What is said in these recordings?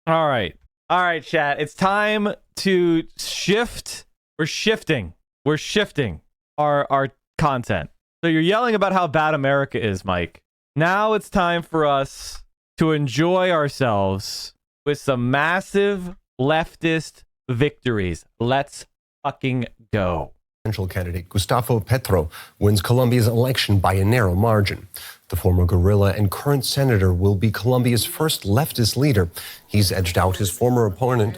All right. All right, chat. It's time to shift. We're shifting our content. So you're yelling about how bad America is, Mike. Now it's time for us to enjoy ourselves with some massive leftist victories. Let's fucking go. Presidential candidate Gustavo Petro wins Colombia's election by a narrow margin. The former guerrilla and current senator will be Colombia's first leftist leader. He's edged out his opponent,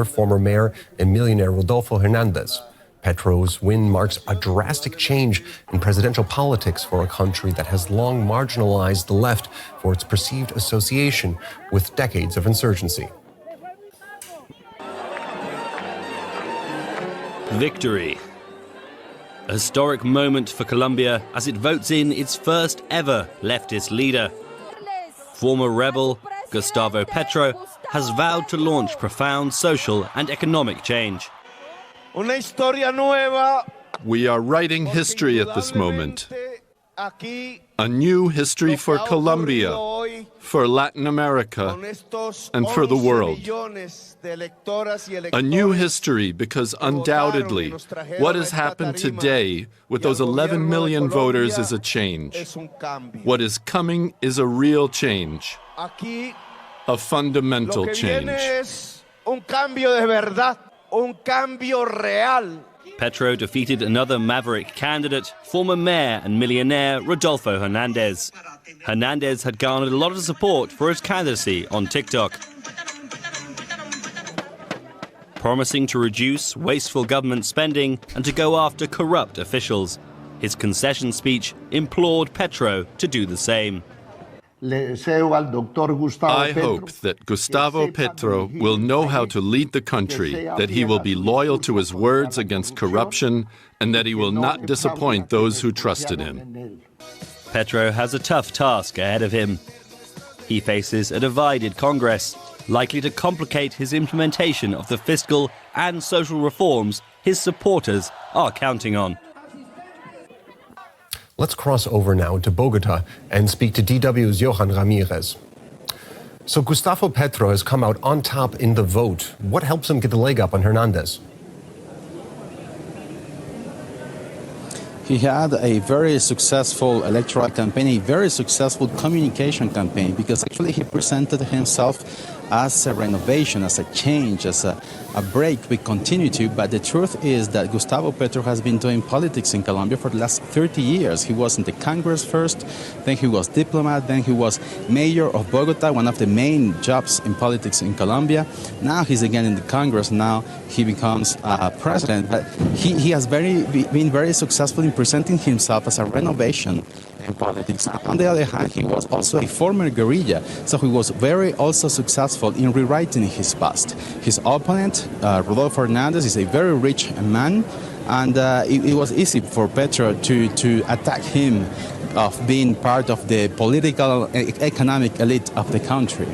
former mayor and millionaire Rodolfo Hernandez. Petro's win marks a drastic change in presidential politics for a country that has long marginalized the left for its perceived association with decades of insurgency. Victory. A historic moment for Colombia as it votes in its first ever leftist leader. Former rebel Gustavo Petro has vowed to launch profound social and economic change. We are writing history at this moment. A new history for Colombia, for Latin America, and for the world. A new history because undoubtedly what has happened today with those 11 million voters is a change. What is coming is a real change, a fundamental change. Petro defeated another maverick candidate, former mayor and millionaire Rodolfo Hernandez. Hernandez had garnered a lot of support for his candidacy on TikTok, promising to reduce wasteful government spending and to go after corrupt officials. His concession speech implored Petro to do the same. I hope that Gustavo Petro will know how to lead the country, that he will be loyal to his words against corruption, and that he will not disappoint those who trusted him. Petro has a tough task ahead of him. He faces a divided Congress, likely to complicate his implementation of the fiscal and social reforms his supporters are counting on. Let's cross over now to Bogota and speak to DW's Johan Ramirez. So Gustavo Petro has come out on top in the vote. What helps him get the leg up on Hernandez? He had a very successful electoral campaign, a very successful communication campaign, because actually he presented himself as a renovation, as a change, as a break with continuity. But the truth is that Gustavo Petro has been doing politics in Colombia for the last 30 years. He was in the Congress first, then he was diplomat, then he was mayor of Bogota, one of the main jobs in politics in Colombia. Now he's again in the Congress, now he becomes president. But he has been very successful in presenting himself as a renovation in politics. On the other hand, he was also a former guerrilla, so he was very also successful in rewriting his past. His opponent, Rodolfo Hernandez, is a very rich man, and it was easy for Petro to attack him of being part of the political, economic elite of the country.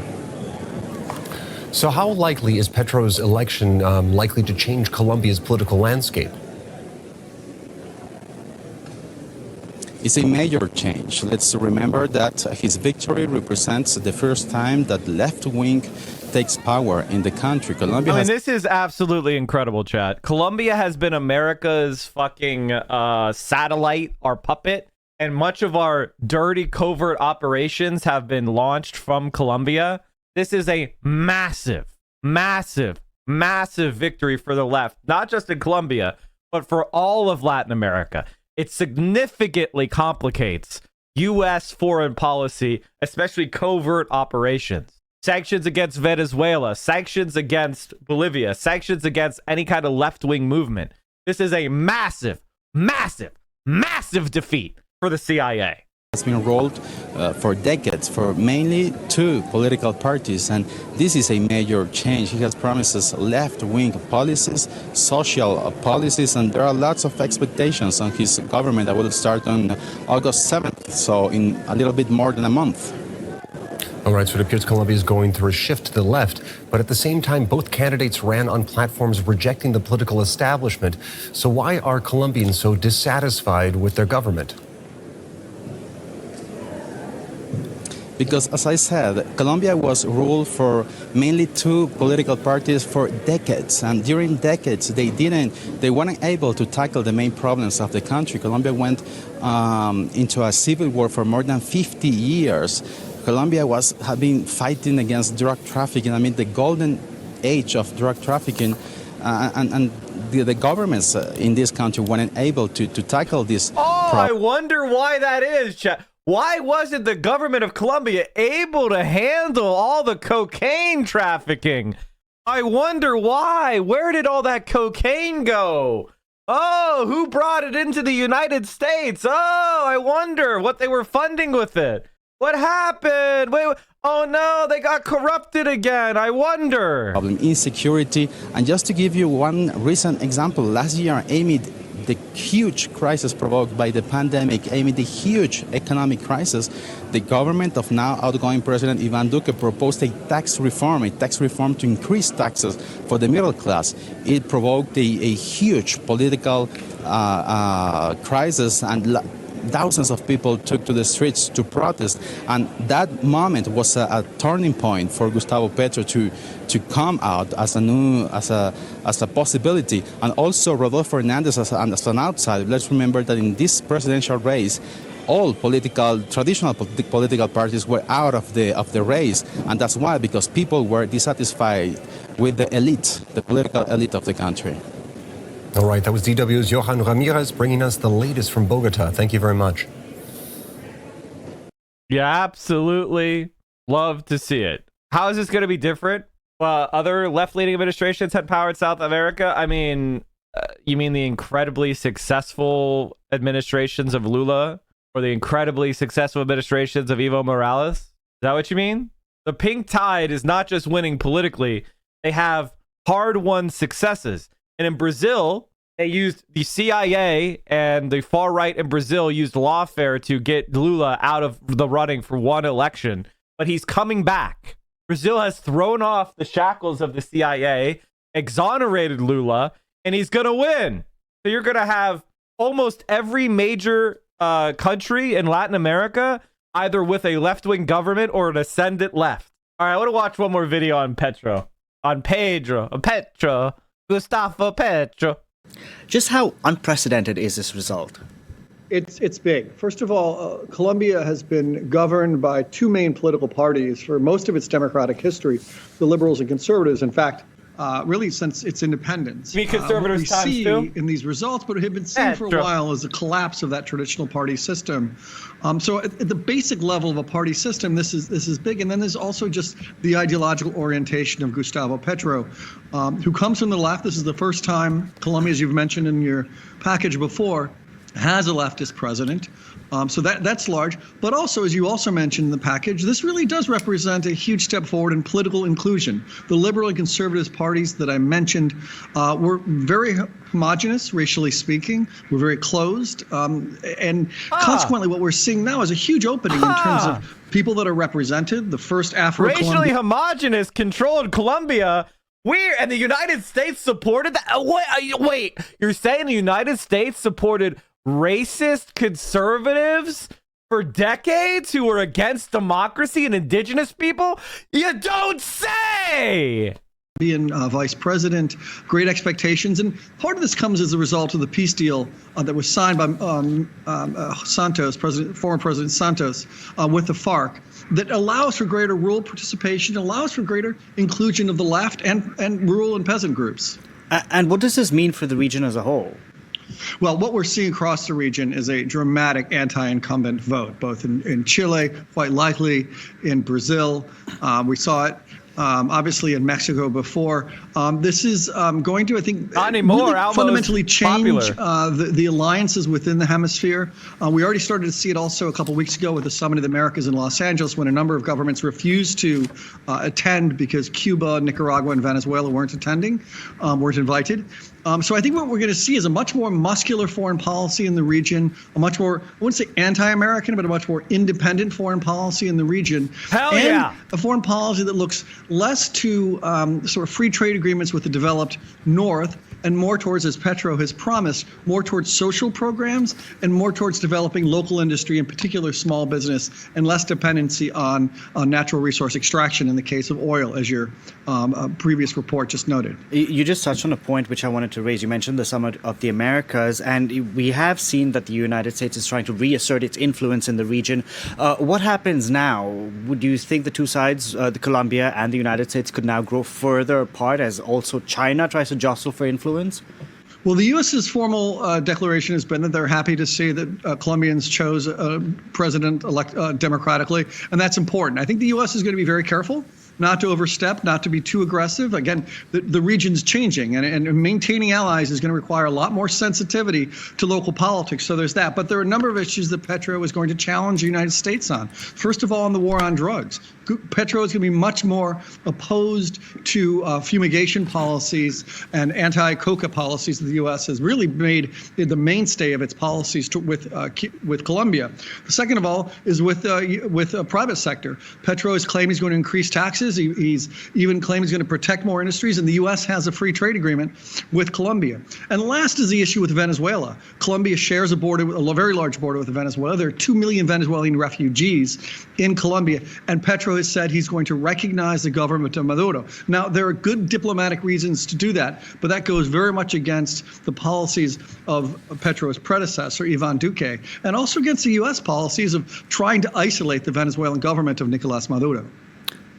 So how likely is Petro's election likely to change Colombia's political landscape? It's a major change. Let's remember that his victory represents the first time that left wing takes power in the country. Colombia this is absolutely incredible, chat. Colombia has been America's fucking satellite, our puppet, and much of our dirty covert operations have been launched from Colombia. This is a massive, massive, massive victory for the left, not just in Colombia, but for all of Latin America. It significantly complicates U.S. foreign policy, especially covert operations. Sanctions against Venezuela, sanctions against Bolivia, sanctions against any kind of left-wing movement. This is a massive, massive, massive defeat for the CIA. Has been rolled for decades for mainly two political parties, and this is a major change. He has promises left-wing policies, social policies, and there are lots of expectations on his government that will start on August 7th, so in a little bit more than a month. All right, so it appears Colombia is going through a shift to the left, but at the same time, both candidates ran on platforms rejecting the political establishment. So why are Colombians so dissatisfied with their government? Because, as I said, Colombia was ruled for mainly two political parties for decades, and during decades they weren't able to tackle the main problems of the country. Colombia went into a civil war for more than 50 years. Colombia had been fighting against drug trafficking. I mean, the golden age of drug trafficking, and the governments in this country weren't able to tackle this. I wonder why that is, chat. Why wasn't the government of Colombia able to handle all the cocaine trafficking? I wonder why. Where did all that cocaine go? Oh, who brought it into the United States? Oh, I wonder what they were funding with it. What happened? Wait, oh no, they got corrupted again. I wonder. Problem, insecurity. And just to give you one recent example, last year, amid the huge crisis provoked by the pandemic, amid the huge economic crisis, the government of now outgoing President Iván Duque proposed a tax reform to increase taxes for the middle class. It provoked a huge political crisis, and thousands of people took to the streets to protest, and that moment was a turning point for Gustavo Petro to come out as a possibility, and also Rodolfo Hernandez as an outsider. Let's remember that in this presidential race, all traditional political parties were out of the race, and that's why, because people were dissatisfied with the elite, the political elite of the country. All right, that was DW's Johan Ramirez bringing us the latest from Bogota. Thank you very much. Yeah, absolutely. Love to see it. How is this going to be different? Other left-leaning administrations had power in South America. I mean, you mean the incredibly successful administrations of Lula or the incredibly successful administrations of Evo Morales? Is that what you mean? The pink tide is not just winning politically. They have hard-won successes. And in Brazil, they used the CIA, and the far right in Brazil used lawfare to get Lula out of the running for one election. But he's coming back. Brazil has thrown off the shackles of the CIA, exonerated Lula, and he's going to win. So you're going to have almost every major country in Latin America either with a left-wing government or an ascendant left. All right, I want to watch one more video on Petro. On Petro. Gustavo Petro. Just how unprecedented is this result? It's big. First of all, Colombia has been governed by two main political parties for most of its democratic history, the liberals and conservatives. In fact, really since its independence. Me conservatives what we see too? in these results, but have been seeing for a while, is a collapse of that traditional party system. So at the basic level of a party system, this is big. And then there's also just the ideological orientation of Gustavo Petro, who comes from the left. This is the first time Colombia, as you've mentioned in your package before, has a leftist president. So that's large. But also, as you also mentioned in the package, this really does represent a huge step forward in political inclusion. The liberal and conservative parties that I mentioned were very homogenous, racially speaking, were very closed. And consequently, what we're seeing now is a huge opening in terms of people that are represented. The first Afro-Colombian. Racially homogenous, controlled Colombia. And the United States supported that? Wait, you're saying the United States supported racist conservatives for decades who were against democracy and indigenous people? You don't say! Being vice president, great expectations. And part of this comes as a result of the peace deal that was signed by Santos, former President Santos, with the FARC, that allows for greater rural participation, allows for greater inclusion of the left and rural and peasant groups. And what does this mean for the region as a whole? Well, what we're seeing across the region is a dramatic anti-incumbent vote, both in Chile, quite likely in Brazil. We saw it obviously in Mexico before. This is going to, I think, really fundamentally change the alliances within the hemisphere. We already started to see it also a couple weeks ago with the Summit of the Americas in Los Angeles, when a number of governments refused to attend because Cuba, Nicaragua, and Venezuela weren't invited. So I think what we're going to see is a much more muscular foreign policy in the region, a much more, I wouldn't say anti-American, but a much more independent foreign policy in the region. A foreign policy that looks less to sort of free trade agreements with the developed North and more towards, as Petro has promised, more towards social programs and more towards developing local industry, in particular small business, and less dependency on natural resource extraction in the case of oil, as your previous report just noted. You just touched on a point which I wanted to raise. You mentioned the Summit of the Americas, and we have seen that the United States is trying to reassert its influence in the region. What happens now? Would you think the two sides, the Colombia and the United States, could now grow further apart as also China tries to jostle for influence? Well, the U.S.'s formal declaration has been that they're happy to see that Colombians chose a president democratically, and that's important. I think the U.S. is going to be very careful not to overstep, not to be too aggressive. Again, the region's changing, and maintaining allies is going to require a lot more sensitivity to local politics. So there's that. But there are a number of issues that Petro is going to challenge the United States on. First of all, on the war on drugs. Petro is going to be much more opposed to fumigation policies and anti-coca policies that the U.S. has really made the mainstay of its policies with Colombia. The second of all is with private sector. Petro has claimed he's going to increase taxes. He's even claimed he's going to protect more industries, and the U.S. has a free trade agreement with Colombia. And last is the issue with Venezuela. Colombia shares a very large border with Venezuela. There are 2 million Venezuelan refugees in Colombia, and Petro has said he's going to recognize the government of Maduro. Now, there are good diplomatic reasons to do that, but that goes very much against the policies of Petro's predecessor, Ivan Duque, and also against the U.S. policies of trying to isolate the Venezuelan government of Nicolas Maduro.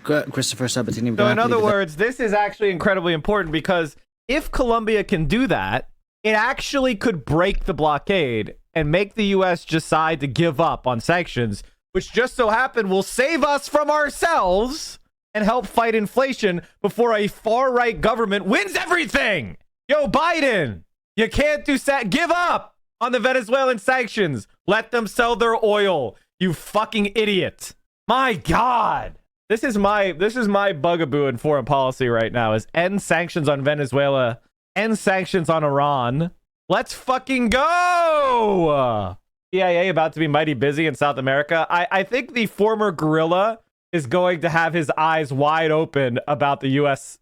Christopher Sabatini. So in other words, this is actually incredibly important because if Colombia can do that, it actually could break the blockade and make the U.S. decide to give up on sanctions, which just so happen will save us from ourselves and help fight inflation before a far-right government wins everything. Yo, Biden, you can't give up on the Venezuelan sanctions. Let them sell their oil, you fucking idiot. My God. This is my bugaboo in foreign policy right now is end sanctions on Venezuela, end sanctions on Iran. Let's fucking go! CIA about to be mighty busy in South America. I think the former gorilla is going to have his eyes wide open about the US,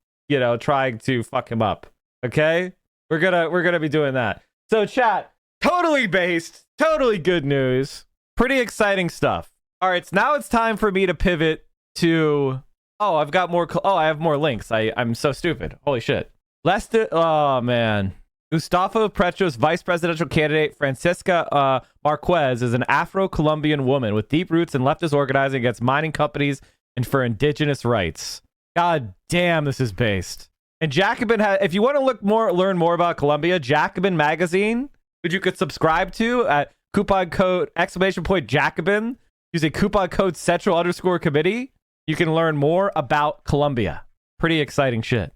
trying to fuck him up. Okay? We're gonna be doing that. So chat, totally based, totally good news. Pretty exciting stuff. All right, so now it's time for me to pivot to I've got more I have more links. I'm so stupid. Holy shit. Oh man. Gustavo Petro's vice presidential candidate Francisca Marquez is an Afro-Colombian woman with deep roots in leftist organizing against mining companies and for indigenous rights. God damn, this is based. And Jacobin if you want to learn more about Colombia, Jacobin magazine, which you could subscribe to at coupon code !Jacobin using coupon code Central_Committee. You can learn more about Colombia. Pretty exciting shit.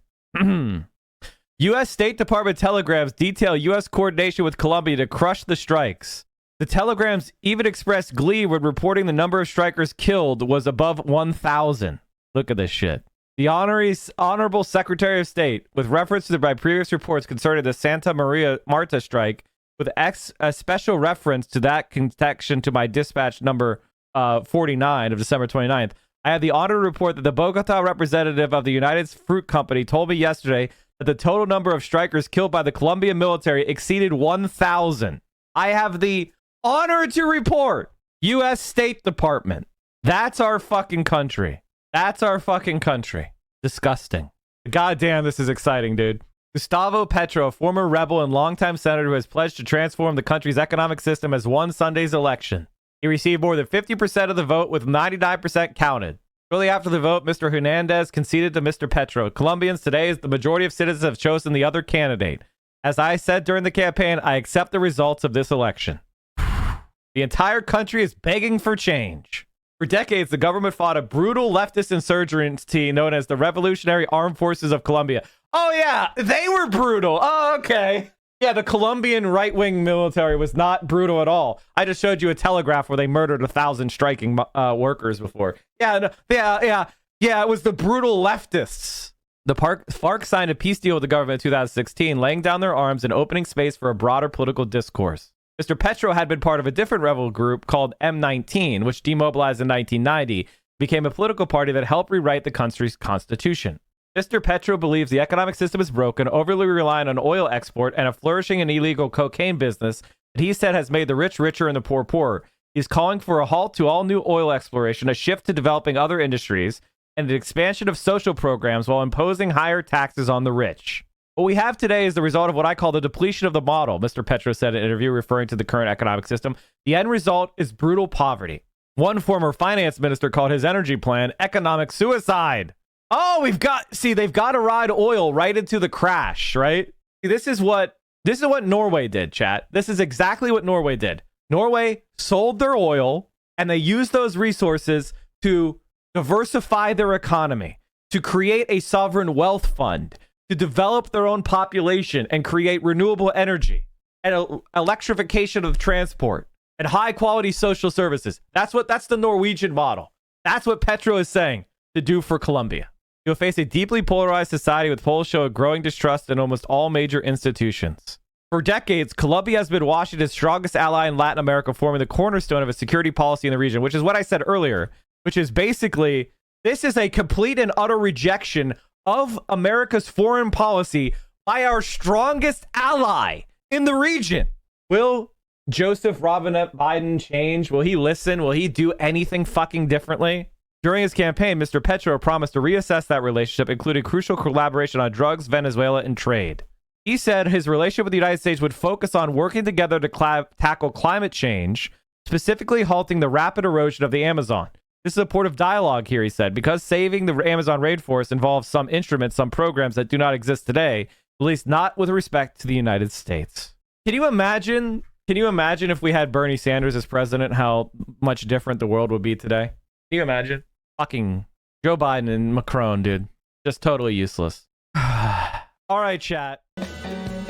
U.S. State Department telegrams detail U.S. coordination with Colombia to crush the strikes. The telegrams even expressed glee when reporting the number of strikers killed was above 1,000. Look at this shit. The Honorable Secretary of State, with reference to my previous reports concerning the Santa Maria Marta strike, with a special reference to that connection to my dispatch number 49 of December 29th, I have the honor to report that the Bogota representative of the United Fruit Company told me yesterday that the total number of strikers killed by the Colombian military exceeded 1,000. I have the honor to report U.S. State Department. That's our fucking country. That's our fucking country. Disgusting. Goddamn, this is exciting, dude. Gustavo Petro, a former rebel and longtime senator who has pledged to transform the country's economic system, has won Sunday's election. He received more than 50% of the vote, with 99% counted. Shortly after the vote, Mr. Hernandez conceded to Mr. Petro. Colombians today, the majority of citizens have chosen the other candidate. As I said during the campaign, I accept the results of this election. The entire country is begging for change. For decades, the government fought a brutal leftist insurgency known as the Revolutionary Armed Forces of Colombia. Oh, yeah, they were brutal. Oh, okay. Yeah, the Colombian right-wing military was not brutal at all. I just showed you a telegraph where they murdered 1,000 striking workers before. Yeah, it was the brutal leftists. The FARC signed a peace deal with the government in 2016, laying down their arms and opening space for a broader political discourse. Mr. Petro had been part of a different rebel group called M19, which demobilized in 1990, became a political party that helped rewrite the country's constitution. Mr. Petro believes the economic system is broken, overly reliant on oil export, and a flourishing and illegal cocaine business that he said has made the rich richer and the poor poorer. He's calling for a halt to all new oil exploration, a shift to developing other industries, and an expansion of social programs while imposing higher taxes on the rich. What we have today is the result of what I call the depletion of the model, Mr. Petro said in an interview referring to the current economic system. The end result is brutal poverty. One former finance minister called his energy plan economic suicide. Oh, they've got to ride oil right into the crash, right? This is what Norway did, chat. This is exactly what Norway did. Norway sold their oil and they used those resources to diversify their economy, to create a sovereign wealth fund, to develop their own population and create renewable energy and electrification of transport and high quality social services. That's the Norwegian model. That's what Petro is saying to do for Colombia. You'll face a deeply polarized society with polls show a growing distrust in almost all major institutions. For decades, Colombia has been Washington's strongest ally in Latin America, forming the cornerstone of a security policy in the region, which is what I said earlier, which is basically, this is a complete and utter rejection of America's foreign policy by our strongest ally in the region. Will Joseph Robinette Biden change? Will he listen? Will he do anything fucking differently? During his campaign, Mr. Petro promised to reassess that relationship, including crucial collaboration on drugs, Venezuela, and trade. He said his relationship with the United States would focus on working together to tackle climate change, specifically halting the rapid erosion of the Amazon. This is a port of dialogue here, he said, because saving the Amazon rainforest involves some instruments, some programs that do not exist today, at least not with respect to the United States. Can you imagine if we had Bernie Sanders as president, how much different the world would be today? Can you imagine? Fucking Joe Biden and Macron, dude. Just totally useless. All right, chat.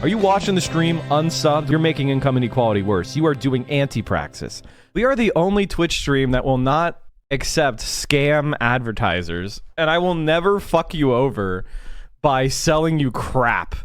Are you watching the stream unsubbed? You're making income inequality worse. You are doing anti-praxis. We are the only Twitch stream that will not accept scam advertisers, and I will never fuck you over by selling you crap.